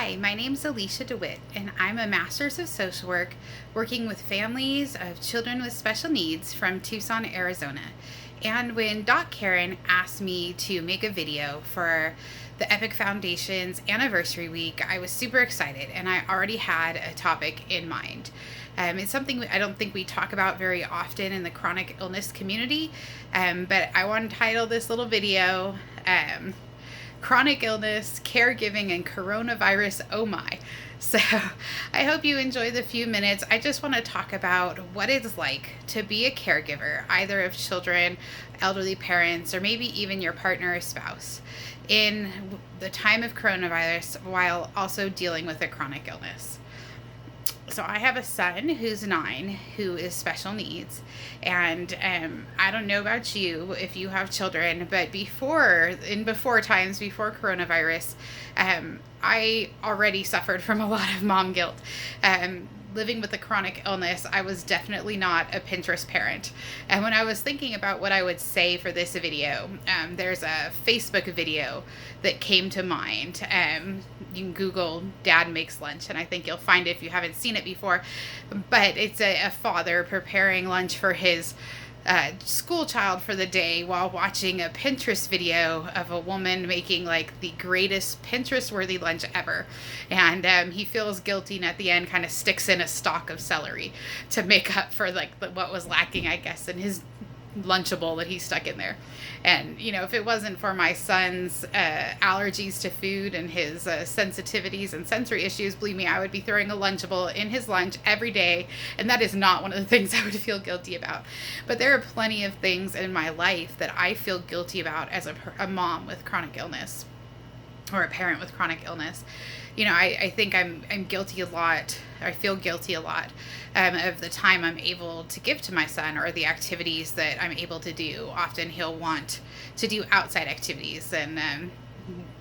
Hi, my name's Alicia DeWitt, and I'm a Master's of Social Work working with families of children with special needs from Tucson, Arizona. And when Doc Karen asked me to make a video for the Epic Foundation's anniversary week, I was super excited, and I already had a topic in mind. It's something I don't think we talk about very often in the chronic illness community, but I want to title this little video Chronic Illness, Caregiving, and Coronavirus, oh my. So I hope you enjoy the few minutes. I just want to talk about what it's like to be a caregiver, either of children, elderly parents, or maybe even your partner or spouse, in the time of coronavirus while also dealing with a chronic illness. So I have a son who's 9 who is special needs, and I don't know about you if you have children, but before times before coronavirus, I already suffered from a lot of mom guilt. Living with a chronic illness, I was definitely not a Pinterest parent. And when I was thinking about what I would say for this video, there's a Facebook video that came to mind. You can Google Dad Makes Lunch, and I think you'll find it if you haven't seen it before. But it's a father preparing lunch for his school child for the day while watching a Pinterest video of a woman making like the greatest Pinterest worthy lunch ever. And he feels guilty, and at the end kind of sticks in a stalk of celery to make up for like what was lacking, I guess, in his Lunchable that he stuck in there. And if it wasn't for my son's allergies to food and his sensitivities and sensory issues, believe me, I would be throwing a Lunchable in his lunch every day, and that is not one of the things I would feel guilty about. But there are plenty of things in my life that I feel guilty about as a mom with chronic illness, or a parent with chronic illness. I think I'm guilty a lot. I feel guilty a lot of the time I'm able to give to my son, or the activities that I'm able to do. Often he'll want to do outside activities, and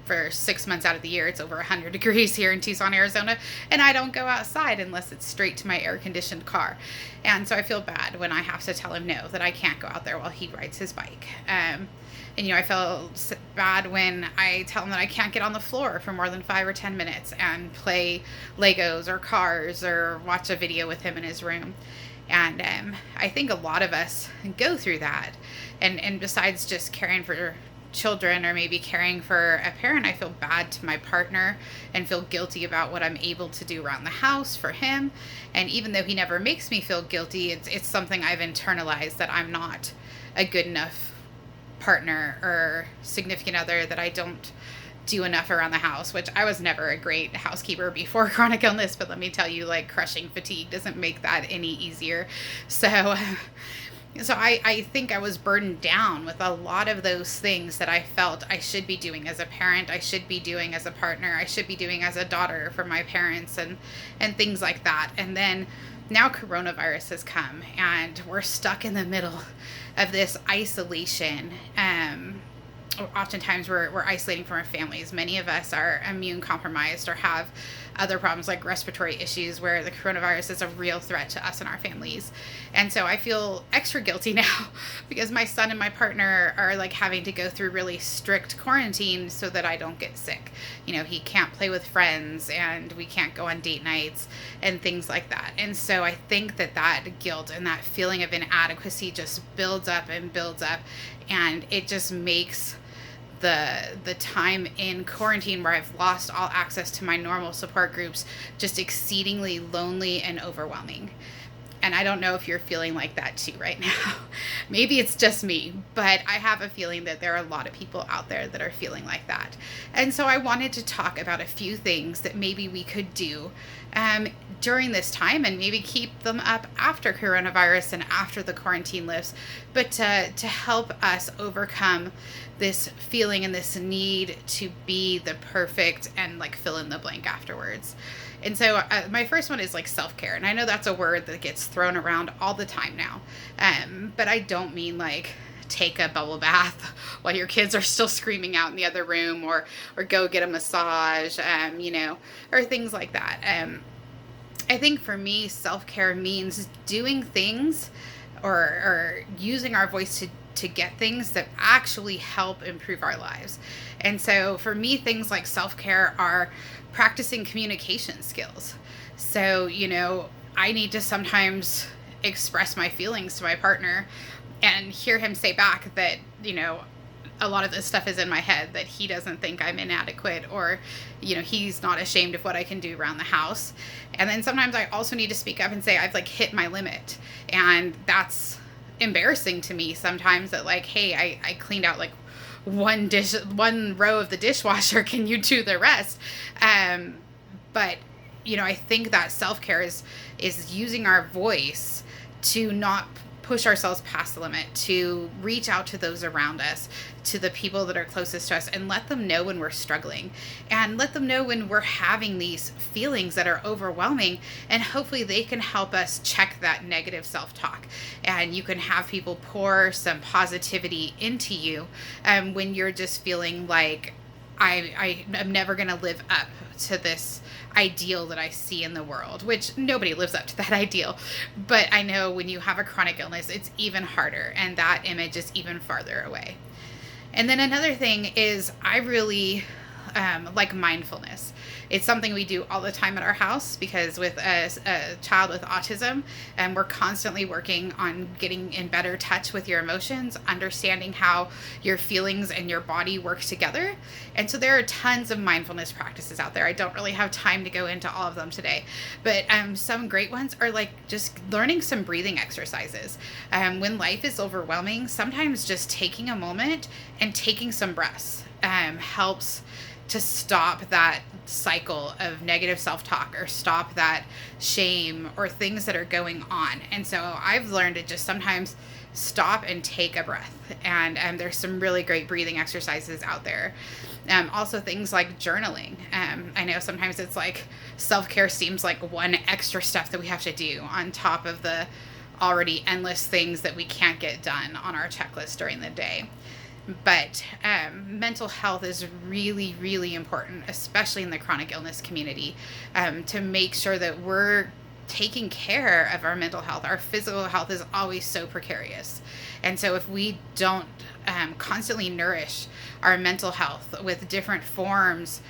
for 6 months out of the year, it's over 100 degrees here in Tucson, Arizona, and I don't go outside unless it's straight to my air-conditioned car. And so I feel bad when I have to tell him no, that I can't go out there while he rides his bike. And I feel bad when I tell him that I can't get on the floor for more than 5 or 10 minutes and play Legos or cars or watch a video with him in his room. And I think a lot of us go through that. And besides just caring for children or maybe caring for a parent, I feel bad to my partner and feel guilty about what I'm able to do around the house for him. And even though he never makes me feel guilty, it's something I've internalized, that I'm not a good enough partner or significant other, that I don't do enough around the house, which I was never a great housekeeper before chronic illness, but let me tell you, like, crushing fatigue doesn't make that any easier. So I think I was burdened down with a lot of those things that I felt I should be doing as a parent, I should be doing as a partner, I should be doing as a daughter for my parents, and things like that. And then now coronavirus has come, and we're stuck in the middle of this isolation. Oftentimes we're isolating from our families. Many of us are immune compromised or have other problems like respiratory issues, where the coronavirus is a real threat to us and our families. And so I feel extra guilty now because my son and my partner are like having to go through really strict quarantine so that I don't get sick. He can't play with friends, and we can't go on date nights and things like that. And so I think that guilt and that feeling of inadequacy just builds up and builds up, and it just makes the time in quarantine, where I've lost all access to my normal support groups, just exceedingly lonely and overwhelming. And I don't know if you're feeling like that too right now. Maybe it's just me, but I have a feeling that there are a lot of people out there that are feeling like that. And so I wanted to talk about a few things that maybe we could do during this time, and maybe keep them up after coronavirus and after the quarantine lifts, but to help us overcome this feeling and this need to be the perfect and like fill in the blank afterwards. And so my first one is like self-care. And I know that's a word that gets thrown around all the time now. But I don't mean like take a bubble bath while your kids are still screaming out in the other room, or go get a massage, or things like that. I think for me, self-care means doing things or using our voice to get things that actually help improve our lives. And so for me, things like self-care are practicing communication skills. So, I need to sometimes express my feelings to my partner and hear him say back that, a lot of this stuff is in my head, that he doesn't think I'm inadequate, or, he's not ashamed of what I can do around the house. And then sometimes I also need to speak up and say, I've like hit my limit. And that's embarrassing to me sometimes, that like, hey, I cleaned out like one row of the dishwasher. Can you do the rest? But, I think that self-care is using our voice to not push ourselves past the limit, to reach out to those around us, to the people that are closest to us, and let them know when we're struggling, and let them know when we're having these feelings that are overwhelming, and hopefully they can help us check that negative self-talk. And you can have people pour some positivity into you when you're just feeling like, I'm never going to live up to this ideal that I see in the world, which nobody lives up to that ideal. But I know when you have a chronic illness, it's even harder, and that image is even farther away. And then another thing is, I really like mindfulness. It's something we do all the time at our house, because with a child with autism, we're constantly working on getting in better touch with your emotions, understanding how your feelings and your body work together. And so there are tons of mindfulness practices out there. I don't really have time to go into all of them today, but some great ones are like just learning some breathing exercises. When life is overwhelming, sometimes just taking a moment and taking some breaths helps to stop that cycle of negative self-talk, or stop that shame or things that are going on. And so I've learned to just sometimes stop and take a breath. And there's some really great breathing exercises out there. Also things like journaling. I know sometimes it's like self-care seems like one extra step that we have to do on top of the already endless things that we can't get done on our checklist during the day. But mental health is really, really important, especially in the chronic illness community, to make sure that we're taking care of our mental health. Our physical health is always so precarious. And so if we don't constantly nourish our mental health with different forms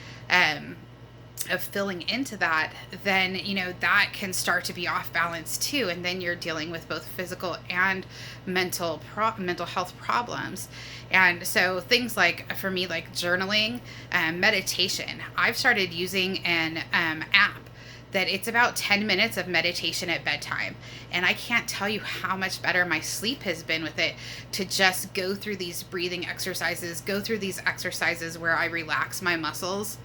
of filling into that, then that can start to be off balance too, and then you're dealing with both physical and mental health problems. And so things like, for me, like journaling, meditation. I've started using an app that it's about 10 minutes of meditation at bedtime, and I can't tell you how much better my sleep has been with it, to just go through these breathing exercises, go through these exercises where I relax my muscles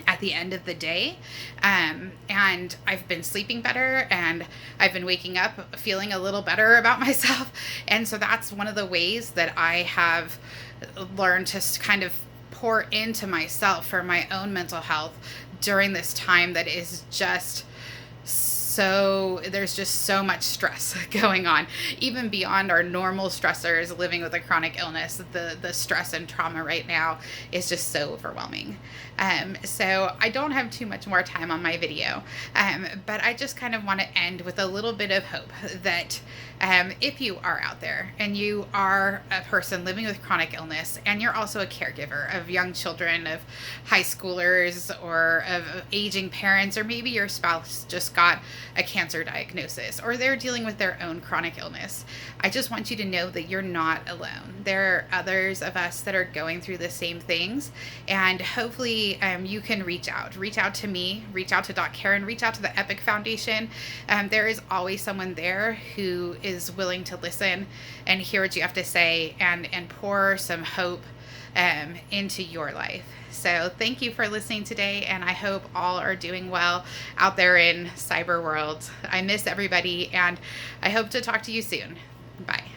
at the end of the day. And I've been sleeping better, and I've been waking up feeling a little better about myself. And so that's one of the ways that I have learned to kind of pour into myself for my own mental health during this time that is just there's just so much stress going on, even beyond our normal stressors. Living with a chronic illness, the stress and trauma right now is just so overwhelming. So I don't have too much more time on my video, but I just kind of want to end with a little bit of hope that if you are out there and you are a person living with chronic illness, and you're also a caregiver of young children, of high schoolers, or of aging parents, or maybe your spouse just got a cancer diagnosis, or they're dealing with their own chronic illness, I just want you to know that you're not alone. There are others of us that are going through the same things, and hopefully you can reach out to me, reach out to Doc Karen, reach out to the Epic Foundation. There is always someone there who is willing to listen and hear what you have to say, and pour some hope into your life. So thank you for listening today, and I hope all are doing well out there in cyber world. I miss everybody, and I hope to talk to you soon. Bye.